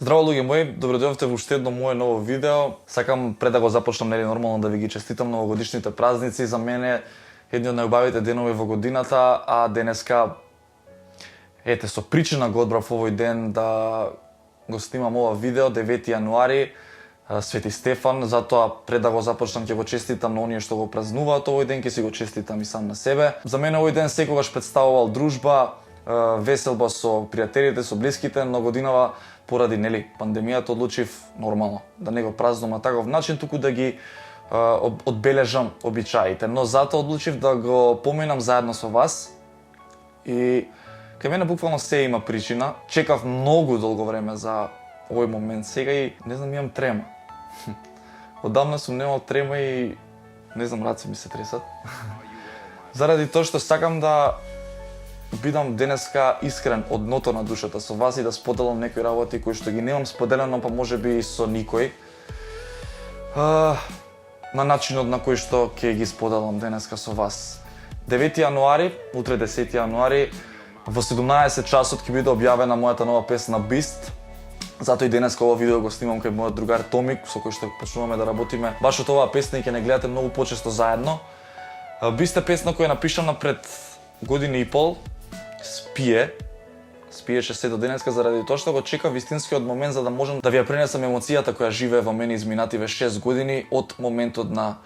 Здраво луѓе мои, добро дојдовте во уште едно мое ново видео. Сакам пред да го започнам нели нормално да ви ги честитам новогодишните празници. За мене едни од најубавите денови во годината, а денеска ете со причина го одбрав овој ден да го снимам ова видео 9 јануари, Свети Стефан, затоа пред да го започнам ќе го честитам на оние што го празнуваат овој ден, ќе си го честитам и сам на себе. За мене овој ден секогаш представувал дружба, веселба со пријателите, со блиските, но годинава поради нели пандемијата одлучив нормално да не го празнувам на таков начин, туку да ги одбележам обичаите. Но затоа одлучив да го поминам заедно со вас и кај мене буквално се има причина. Чекав многу долго време за овој момент сега и не знам, имам трема. Одамна сум немал трема и не знам, раце ми се тресат. Заради тоа што сакам да бидам денеска искрен од дното на душата со вас и да споделам некои работи кои што ги немам споделено, па можеби и со никој. На начинот на кој што ќе ги споделам денеска со вас. 9 јануари, утре 10 јануари, во 17 часот ќе биде објавена мојата нова песна Бист. Затоа и денеска ова видео го снимам кај мојот другар Томик, со кој што почнуваме да работиме. Баш од оваа песна и ќе не гледате многу почесто заедно. Бист е песна која е напишана пред година и пол. Спиеше се до денеска заради тоа што го чекав вистинскиот момент за да можам да ви ја пренесам емоцијата која живее во мене изминативе 6 години од моментот на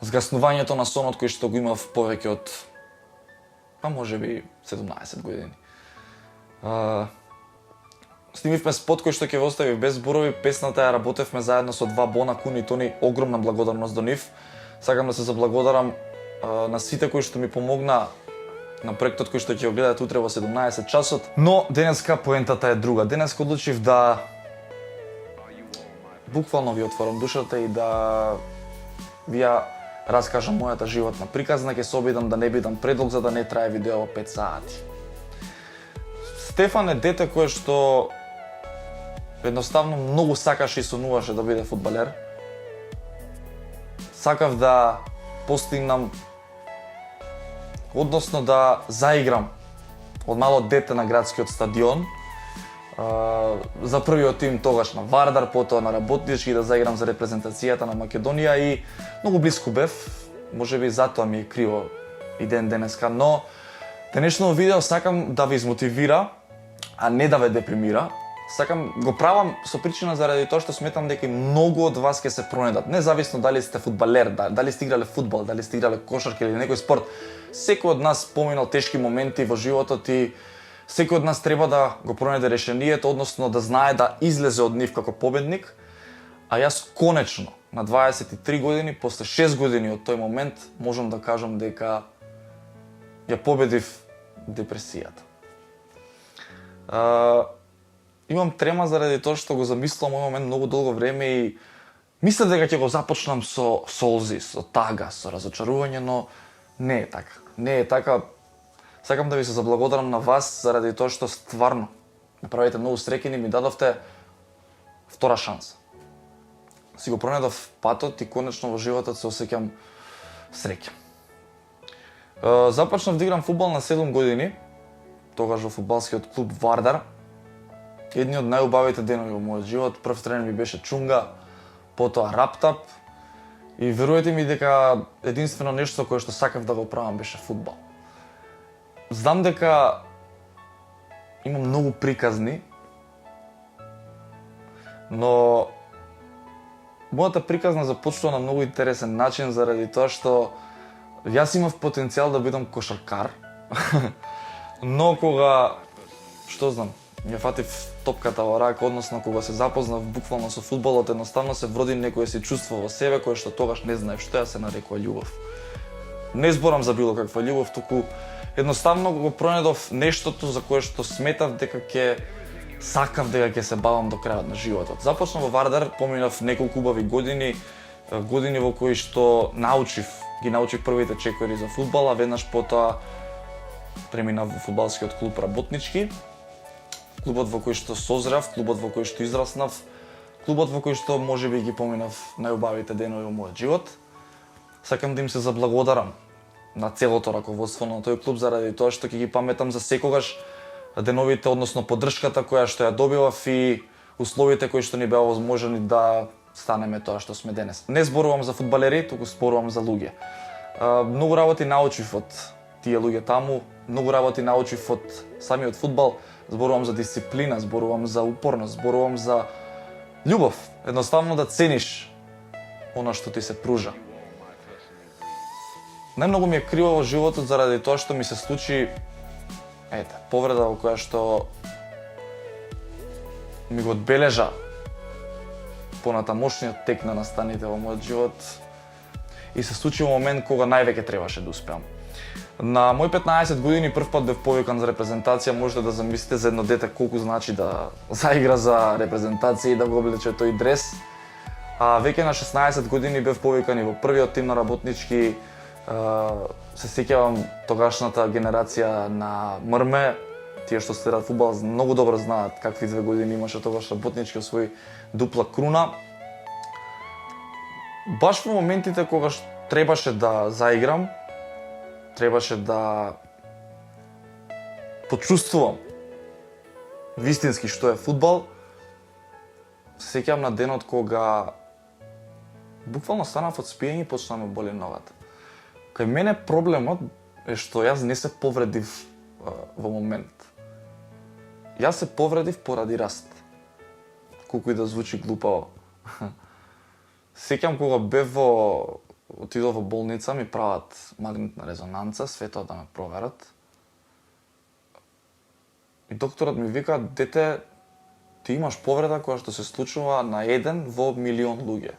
згаснувањето на сонот кој што го имав повеќе од па можеби 17 години. Снимивме спот кој што ќе ве остави без зборови, песната ја работевме заедно со два Бона Кун и Тони, огромна благодарност до нив. Сакам да се заблагодарам на сите кои што ми помогна на проектот кој што ќе го гледате утре во 17 часот. Но денеска поентата е друга. Денеска одлучив да буквално ви отворам душата и да ви ја раскажам мојата животна приказна. Ќе се обидам да не бидам предлог за да не трае видео 5 сати. Стефан е дете кое што едноставно многу сакаше и сонуваше да биде фудбалер. Сакав да постигнам, односно да заиграм од мало дете на градскиот стадион. За првиот тим тогаш на Вардар, потоа на Работнички, да заиграм за репрезентацијата на Македонија и многу блиску бев. Можеби затоа ми е криво и денеска, но денешното видео сакам да ве измотивира, а не да ве депримира. Сакам го правам со причина заради тоа што сметам дека многу од вас ќе се пронедат. Независно дали сте фудбалер, дали сте играле фудбал, дали сте играле кошарка или некој спорт. Секој од нас поминал тешки моменти во животот и секој од нас треба да го пронеде решението, односно да знае да излезе од нив како победник. А јас конечно на 23 години, после 6 години од тој момент, можам да кажам дека ја победив депресијата. Имам трема заради тоа што го замислувам овој момент многу долго време и мислев дека ќе го започнам со солзи, со тага, со разочарување, но не е така. Не е така. Сакам да ви се заблагодарам на вас заради тоа што стварно направите многу среќни и ми дадовте втора шанса. Си го пронедов патот и конечно во животот се осеќам среќен. Започнав да играм фудбал на 7 години, тогаш во фудбалскиот клуб Вардар. Едни од најубавите денови во мојот живот. Прв тренер ми беше Чунга, потоа Раптап и верувате ми дека единствено нешто кое што сакав да го правам беше фудбал. Знам дека имам многу приказни, но мојата приказна започнува на многу интересен начин заради тоа што јас имав потенцијал да бидам кошаркар, но кога, што знам, ја фатив топката во рака, односно кога се запознав буквално со фудбалот, едноставно се вроди некое си чувство во себе кое што тогаш не знаев што ја се нарекува љубов. Не зборам за било каква љубов, туку едноставно го пронедов нештото за кое што сметав дека ќе сакав дека ќе се бавам до крајот на животот. Започнав во Вардар, поминав неколку убави години во кои што ги научив првите чекори за фудбал, а веднаш потоа преминав во фудбалскиот клуб Работнички. Клубот во кој што созрев, клубот во кој што израснав, клубот во кој што можеби ги поминав најубавите денови во мојот живот. Сакам да им се заблагодарам на целото раководство на тој клуб заради тоа што ќе ги паметам за секогаш деновите, односно поддршката која што ја добивав и условите кои што ни беа возможени да станеме тоа што сме денес. Не зборувам за фудбалери, туку зборувам за луѓе. Многу работи научив од тие луѓе таму, многу работи научив од самиот фудбал, зборувам за дисциплина, зборувам за упорност, зборувам за љубов, едноставно да цениш она што ти се пружа. Најмногу ми е криво во животот заради тоа што ми се случи повреда во која што ми го одбележа понатамошниот тек на настаните во мојот живот и се случи во момент кога највеќе требаше да успеам. На мој 15 години првпат бев повикан за репрезентација, можете да замислите за едно дете колку значи да заигра за репрезентација и да го облече тој дрес. А веќе на 16 години бев повикан и во првиот тим на работнички. Се сеќавам тогашната генерација на МРМ, тие што следат фудбал многу добро знаат какви 2 години имаше тогаш работнички, освои дупла круна. Баш во моментите кога требаше да заиграм, требаше да почувствувам вистински што е фудбал, се сеќавам на денот кога буквално станав од спиење и почна ме боли ногата. Кај мене проблемот е што јас не се повредив во момент. Јас се повредив поради раст. Колку и да звучи глупаво. Сеќам кога отидов во болница, ми прават магнетна резонанца, све тоа да ме проверат. И докторот ми вика, дете, ти имаш повреда која што се случува на 1 во милион луѓе.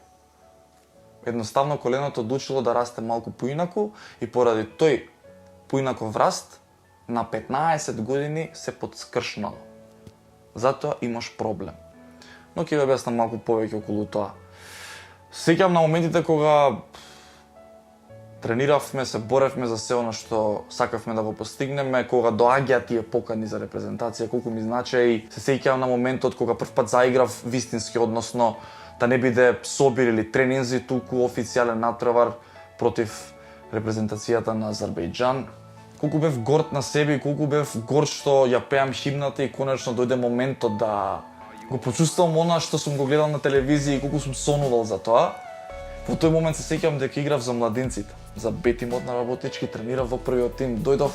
Едноставно коленото одлучило да расте малку поинаку и поради тој поинаков раст на 15 години се подскршнало. Затоа имаш проблем. Но ќе ви објаснам малку повеќе околу тоа. Сеќавам на моментите кога трениравме, се боревме за се она што сакавме да го постигнеме, кога доаѓаат тие покани за репрезентација, колку ми значи, и се сеќавам на моментот кога првпат заиграв вистински, односно да не биде собир или тренинзи, туку официјален натпревар против репрезентацијата на Азербејџан. Колку бев горд на себе и колку бев горд што ја пеам химната и конечно дојде моментот да го почувствувам она што сум го гледал на телевизија и колку сум сонувал за тоа. Во тој момент се сеќавам дека играв за младинците, за Б тимот на работнички, тренирав во првиот тим, дојдов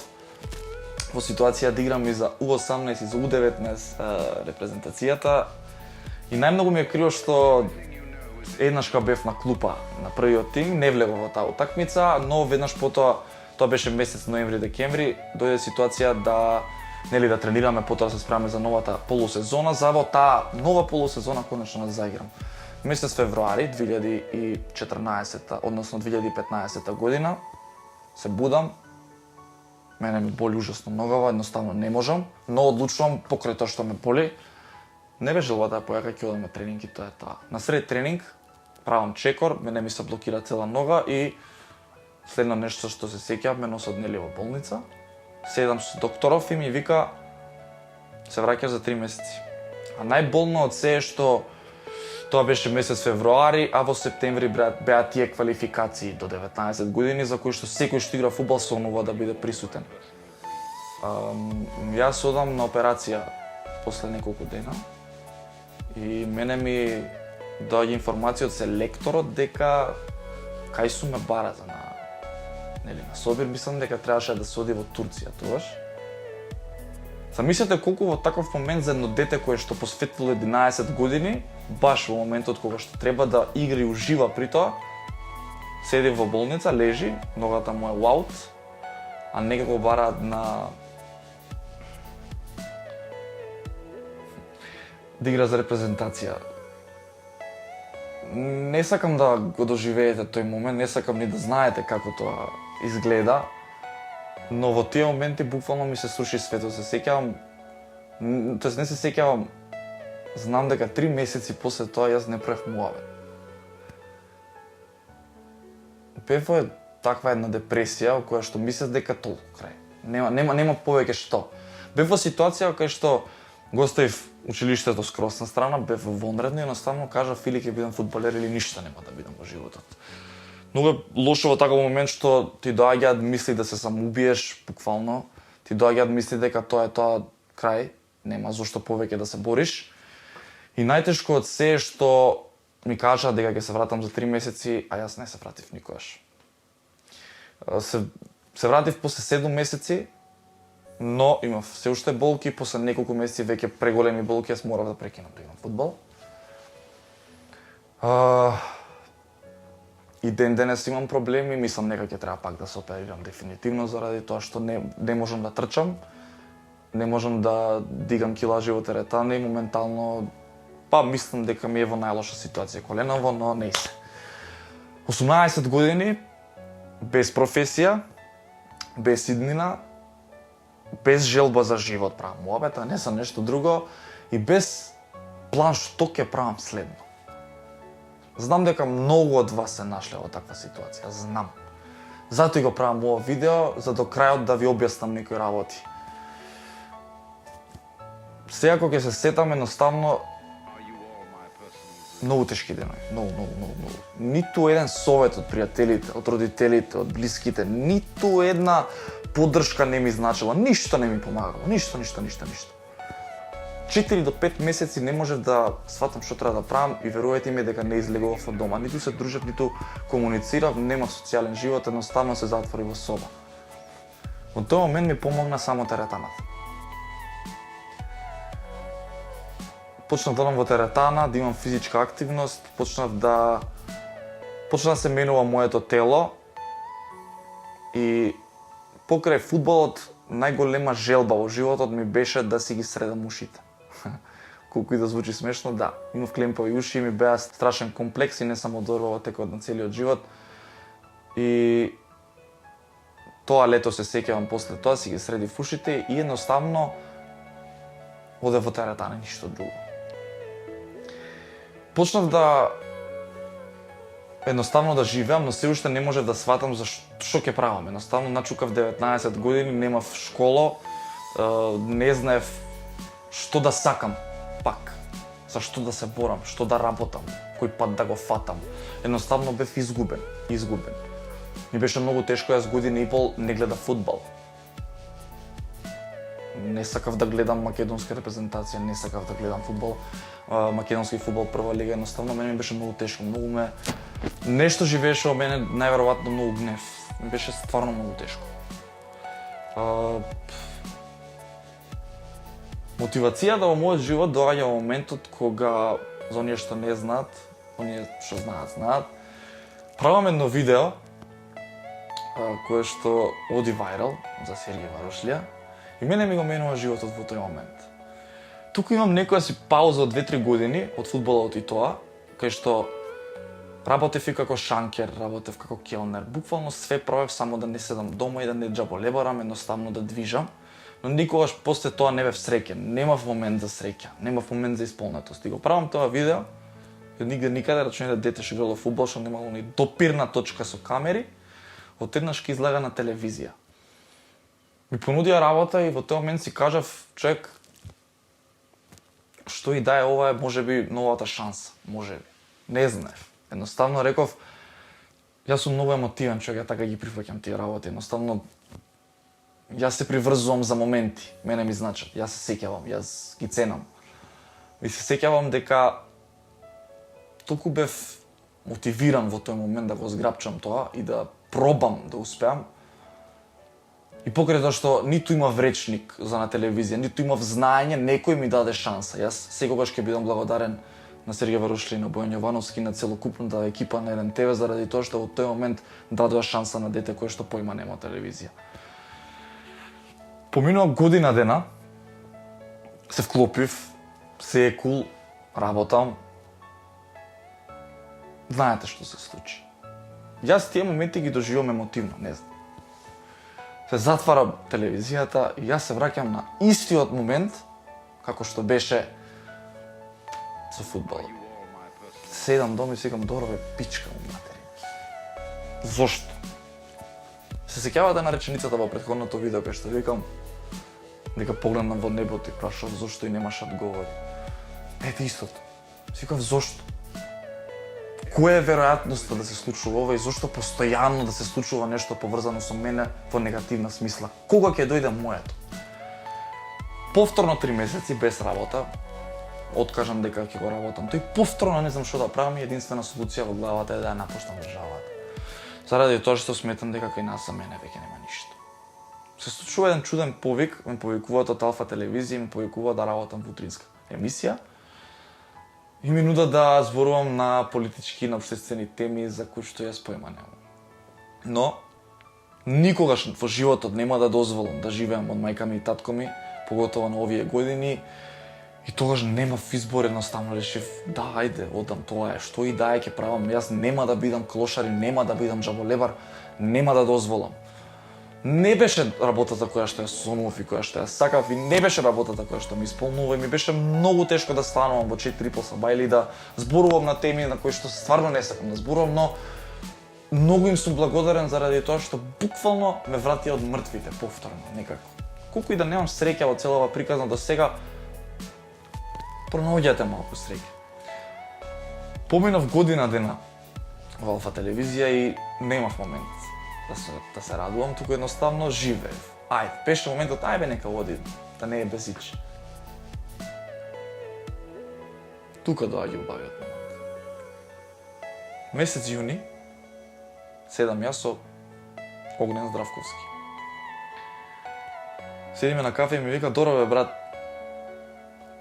во ситуација да играм и за U18 и за U19 репрезентацијата. И најмногу ми е криво што еднаш кога бев на клупа на првиот тим, не влегов во таа утакмица, но веднаш потоа, тоа беше месец ноември-декември, дојде ситуација да тренираме, потоа се спремаме за новата полусезона, за во таа нова полусезона конечно да заиграм. Месец февруари 2014, односно 2015 година, се будам, мене ми боли ужасно ногава, едноставно не можам, но одлучувам покрај тоа што ме боли, не бе желба да појака ќе одам на тренинг и тоа е тоа. На сред тренинг правам чекор, мене ми се блокира цела нога и следно нешто што се сеќавам, ме носат нели во болница. Седам со докторов и ми вика се враќаш за 3 месеци. А најболно од се е што тоа беше месец февруари, а во септември беа тие квалификации до 19 години за кои што секој што игра фудбал сонува да биде присутен. Јас одам на операција после неколку дена и мене ми доаѓа информација од селекторот дека кај су ме бара за на собир, мислам дека требаше да се оди во Турција тогаш. Замислете колку во таков момент за едно дете кое што посветило 11 години, баш во моментот кога што треба да игра и ужива при тоа, седи во болница, лежи, ногата му е лаут, а некако бараат да игра за репрезентација. Не сакам да го доживеете тој момент, не сакам ни да знаете како тоа изгледа, но во тие моменти буквално ми се сруши светот. Се сеќавам, тоест не се сеќавам, знам дека 3 месеци после тоа јас не правев муавет. Бев во таква една депресија во која што мислев дека толку крај. Нема повеќе што. Бев во ситуација кај што го оставив училиштето скроз на страна, бев вонредно и едноставно кажав или ќе бидам фудбалер или ништо нема да бидам во животот. Многу е лошо во таков момент што ти доаѓаат мисли да се самоубиеш, буквално. Ти доаѓаат мисли дека тоа е тоа крај, нема зошто повеќе да се бориш. И најтешко од се е што ми кажа дека ќе се вратам за 3 месеци, а јас не се вратив никогаш. Се вратив после 7 месеци, но имав се уште болки, после неколку месеци веќе преголеми болки, јас морав да прекинам да играм фудбал. И ден денес имам проблеми, мислам дека ќе треба пак да се оперирам дефинитивно заради тоа што не можам да трчам, не можам да дигам килажи во теретана и моментално мислам дека ми е во најлоша ситуација коленово, но не се. 18 години без професија, без иднина, без желба за живот правам муабета, не за нешто друго и без план што ќе правам следно. Знам дека многу од вас се нашле во таква ситуација, знам. Затоа го правам ова видео, за до крајот да ви објаснам некои работи. Сега кога ќе се сетам, едноставно многу тешки денови, многу. Ниту еден совет од пријателите, од родителите, од блиските, ниту една поддршка не ми значила, ништо не ми помагало, ништо. 4 до 5 месеци не можев да сватам што треба да правам и верувајте ми дека не излегував од дома, ниту се дружев, ниту комуницирав, немав социјален живот, едноставно се затвори во соба. Во тој момент ми помогна само теретаната. Почнав да одам во теретана, да имам физичка активност, почна да се менува моето тело и покрај фудбалот најголема желба во животот ми беше да си ги средам ушите. Колку и да звучи смешно, да, имав клемпави уши и ми беа страшен комплекс и не само одорва во текот на целиот живот. И тоа лето се сеќавам после тоа, си ги средив ушите и едноставно одев во теретана, ништо друго. Почнав да едноставно да живеам, но се уште не можев да сватам за што ќе правам. Едноставно начукав 19 години, немав школа, не знаев што да сакам пак, за што да се борам, што да работам, кој пат да го фатам. Едноставно бев изгубен. Ми беше многу тешко, јас година и пол не гледав фудбал. Не сакав да гледам македонска репрезентација, не сакав да гледам фудбал, македонски фудбал прва лига, едноставно мене ми беше многу тешко, нешто живееше во мене, најверојатно многу гнев. Ми беше стварно многу тешко. Мотивацијата во мојот живот доаѓа во моментот кога, за оние што не знаат, оние што знаат, правам едно видео кое што оди вајрал за Сергеј Варушлија и мене ми го менува животот во тој момент. Туку имам некоја си пауза од 2-3 години од фудбалот и тоа, кај што работев и како шанкер, работев како келнер, буквално све правев само да не седам дома и да не џаболебарам, едноставно да движам, но никогаш после тоа не бев среќен, немав момент за среќа, немав момент за исполнетост. И го правам тоа видео, и никаде рачунајте дете што играло фудбал, што немало ни допирна точка со камери, одеднаш ке излага на телевизија. Ми понудија работа и во тој момент си кажав, човек, што и да е ова е можеби новата шанса, можеби. Не знаев. Едноставно реков, јас сум многу емотивен човек, ја така ги прифаќам тие работи. Едноставно, јас се приврзувам за моменти, мене ми значат, јас се сеќавам, јас ги ценам. И се сеќавам дека толку бев мотивиран во тој момент да го зграпчам тоа и да пробам да успеам. И покрај тоа што ниту имав речник за на телевизија, ниту имав знаење, некој ми даде шанса. Јас секогаш ќе бидам благодарен на Сергеј Варушлија и на Бојан Јовановски, на целокупната екипа на РНТВ заради тоа што во тој момент дадоа шанса на дете кое што поима нема телевизија. Поминува година дена, се вклопив, се е кул, работам. Знаете што се случи. Јас тие моменти ги доживам емотивно, не знам. Се затвара телевизијата и јас се враќам на истиот момент како што беше со фудбалот. Седам дома и си викам, добро бе, пичка му матери. Зошто? Се сеќавате на реченицата во претходното видео кај што викам дека погледнам во небото и прашав зошто и немаш одговор. Ете истото. Си викав зошто? Која е веројатноста да се случува ова и зошто постојано да се случува нешто поврзано со мене во негативна смисла? Кога ќе дојде моето? Повторно 3 месеци без работа, откажам дека ќе го работам. Тој повторно не знам што да правам и единствена солуција во главата е да ја напуштам државата. Заради тоа што сметам дека кај нас за мене веќе нема ништо. Се случува еден чуден повик, ме повикуваат од Алфа телевизија, ме повикуваат да работам во утринска емисија и ми нудат да зборувам на политички и на општествени теми за кои што јас појма немам. Но никогаш во животот нема да дозволам да живеам од мајка ми и татко ми, поготово на овие години. И тогаш немав избор, едноставно решив, да, ајде, одам, тоа е, што и да е ќе правам, јас нема да бидам клошар и нема да бидам джаболебар, нема да дозволам. Не беше работата која што ја сонував и која што ја сакав и не беше работата која што ми исполнува и ми беше многу тешко да станувам во 4 посаба или да зборувам на теми на кои што стварно не сакам да зборувам, но многу им сум благодарен заради тоа што буквално ме вратија од мртвите повторно, некако. Колку и да немам среќа во целава приказна до сега, пронаоѓате малку среќа. Поминав година дена во Алфа телевизија и немав момент да се радувам, туку едноставно живеев. Ајде, беше моментот, ајде нека оди, да не е без ич. Тука доаѓа убавиот момент. Месец јуни, седам јас со Огнен Здравковски. Седиме на кафе и ми вика, Доро бе брат,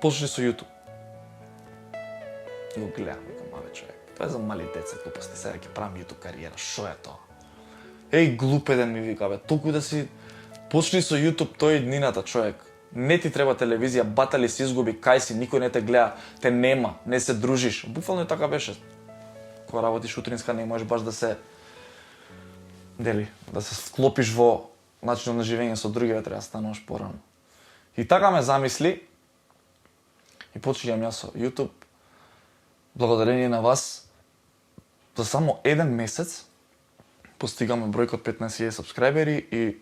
почни со YouTube. И го гледам, викам, абе човек, тоа е за мали деца, глупости, сега ќе правам YouTube кариера, шо е тоа? Еј, глупеден ми вика, бе, толку да си почни со YouTube тој днината, човек. Не ти треба телевизија, батали си изгуби, кај си, никој не те гледа, те нема, не се дружиш. Буквално и така беше. Кога работиш утринска, не можеш баш да се да се вклопиш во начинот на живење со другиве, треба да стануваш порано. И така ме замисли и почнувам јас со YouTube. Благодарение на вас, за само еден месец постигаме бројка од 15.000 сабскрајбери и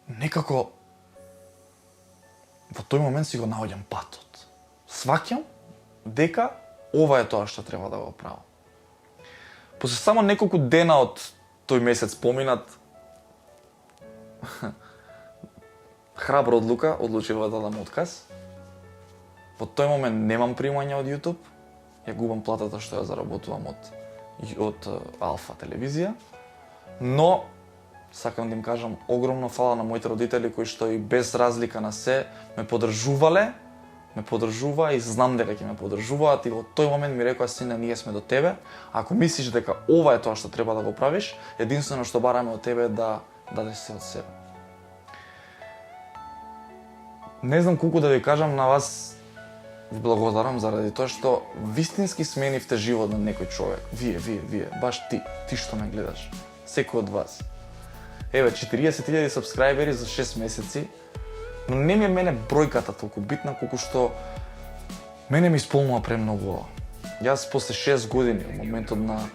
некако во тој момент си го наоѓам патот. Сваќам дека ова е тоа што треба да го правам. После само неколку дена од тој месец поминат, храбра одлука, одлучив да дадам отказ. Во тој момент немам примање од YouTube, ја губам платата што ја заработувам од Алфа телевизија, но сакам да им кажам огромно фала на моите родители кои што и без разлика на се ме подржуваа и знам дека ќе ме подржуваат и во тој момент ми рекоа, сине, ние сме до тебе, ако мислиш дека ова е тоа што треба да го правиш, единствено што бараме од тебе е да дадеш се од себе. Не знам колку да ви кажам, на вас ви благодарам заради тоа што вистински сменивте живот на некој човек. Вие, баш ти што ме гледаш, секој од вас. Еве, 40.000 сабскрајбери за 6 месеци, но не ми е мене бројката толку битна, колку што мене ми исполнува премногу. Јас после 6 години, во моментот на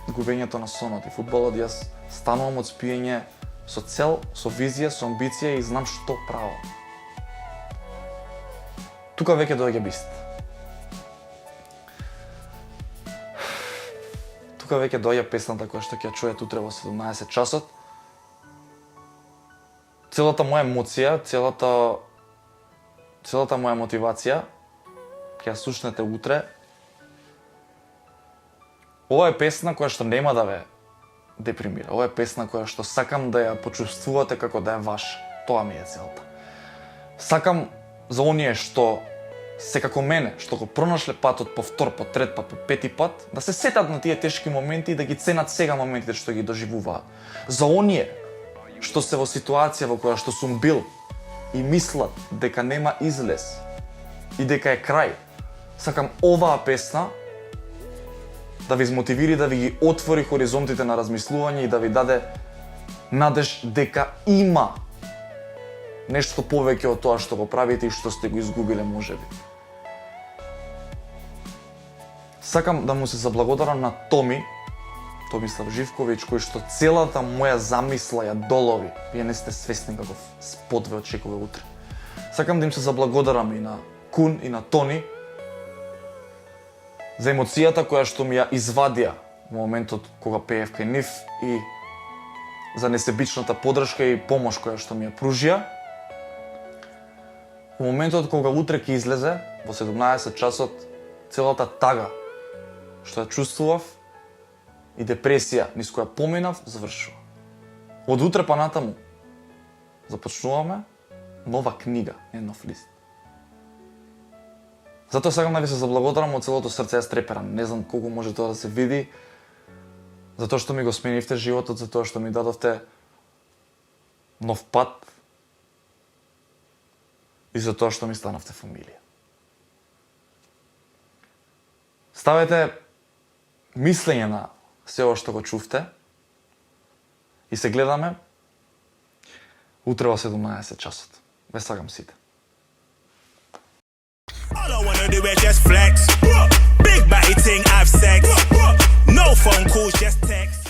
губењето на сонот и фудбалот, јас станувам од спиење со цел, со визија, со амбиција и знам што правам. Тука веќе доаѓа бист. Тука веќе доаѓа песната која што ќе ја чуете утре во 17 часот. Целата моја емоција, целата моја мотивација ќе ја слушнете утре. Ова е песна која што нема да ве депримира. Ова е песна која што сакам да ја почувствувате како да е ваша. Тоа ми е целта. Сакам за оние што секако мене, што го пронашле патот по втор, по трет пат, по пети пат, да се сетат на тие тешки моменти и да ги ценат сега моментите што ги доживуваат. За оние што се во ситуација во која што сум бил и мислат дека нема излез и дека е крај, сакам оваа песна да ви измотивира, да ви ги отвори хоризонтите на размислување и да ви даде надеж дека има нешто повеќе од тоа што го правите и што сте го изгубиле можеби. Сакам да му се заблагодарам на Томислав Живковиќ, кој што целата моја замисла ја долови. Вие не сте свесни каков спот ве очекува утре. Сакам да им се заблагодарам и на Кун и на Тони за емоцијата која што ми ја извадија во моментот кога пеев кај нив и за несебичната поддршка и помош која што ми ја пружија. Во моментот кога утре ќе излезе, во 17 часот, целата тага што ја чувствував и депресија низ која поминав, завршува. Од утре па натаму започнуваме нова книга, не нов лист. Затоа сакам да ви се заблагодарам од целото срце, јас треперам. Не знам колку може тоа да се види, затоа што ми го сменивте животот, затоа што ми дадовте нов пат и затоа што ми станавте фамилија. Ставете мислење на се ова што го чувте и се гледаме утре во 17 часот. Ве сакам сите. All I wanna do is just flex. Big batty ting, have sex. No phone calls, just text.